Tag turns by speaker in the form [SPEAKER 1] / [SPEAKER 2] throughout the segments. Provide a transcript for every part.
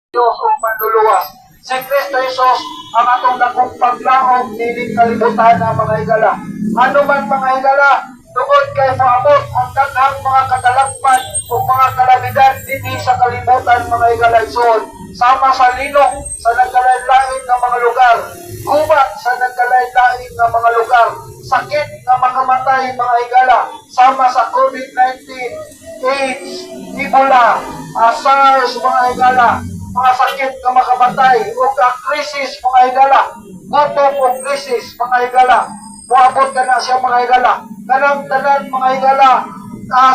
[SPEAKER 1] Diyos o manluluwas. Si Kristo Jesus ang atong dakong paglaom nining kalibutan na mga higala. Ano man mga higala, tungod kay maabot ang daghang mga kadalagpan o mga kalamidad dinhi sa kalibutan mga higala igsoon. Sama sa linong sa nagkalain-lain nga mga lugar, gubat sa nagkalain-lain nga mga lugar, sakit nga makamatay mga higala, sama sa COVID-19, AIDS, Ebola, SARS mga higala, mga sakit nga makamatay o krisis mga higala, gutom o krisis mga higala, muabot ka na siya mga higala, kanang tanan mga higala,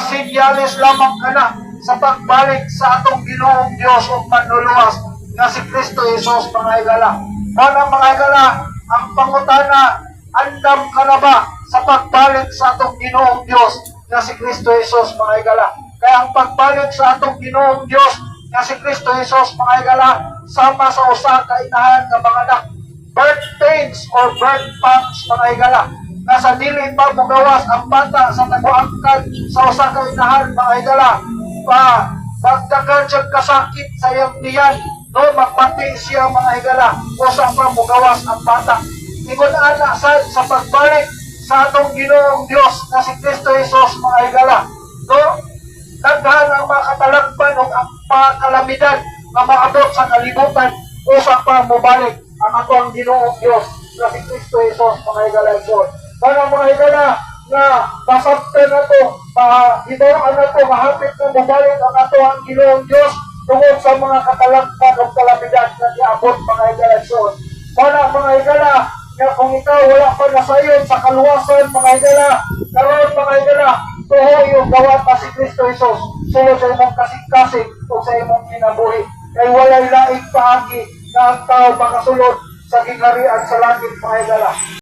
[SPEAKER 1] sinyalis lamang ka na sa pagbalik sa atong Ginoong Diyos o manluluwas nga si Kristo Jesus mga higala. Manang mga higala, ang pangutana, andam ka na ba sa pagbalik sa atong Ginoong Diyos nga si Kristo Jesus mga higala? Kaya ang pagbalik sa atong Ginoong Diyos nga si Kristo Jesus mga higala, sama sa usa ka inahan nga mga anak, birth pains or birth pangs mga higala, nga sa dili pa mugawas ang bata sa taguangkan sa usa ka inahan mga higala, magdagan siya kasakit sa iyang tiyan, no, magpati siya mga higala, usa pa mugawas ang bata. Ingon ana sa pagbalik sa atong Ginoong Diyos nga si Kristo Jesus mga higala, no, daghan ang mga katalagpan o ang mga kalamidad na maabot sa kalibutan, usa pa mubalik ang atong Ginoong Diyos nga si Kristo Jesus mga higala igsoon. Para mga higala nga masabtan na to, hibawan na to, mahapit na mubalik ang atong Ginoong Diyos tungod sa mga katalagpan o kalamidad na iabot mga higala igsoon. Para mga higala nga kung ikaw wala pa nasayon sa kaluwasan mga higala, karon mga higala, tuhoy yung gawa pa si Kristo Jesus sulod sa imong kasig-kasig o sa imong kinabuhi. Kay walay laing paagi na ang tao makasulod sa gingharian sa langit mga higala.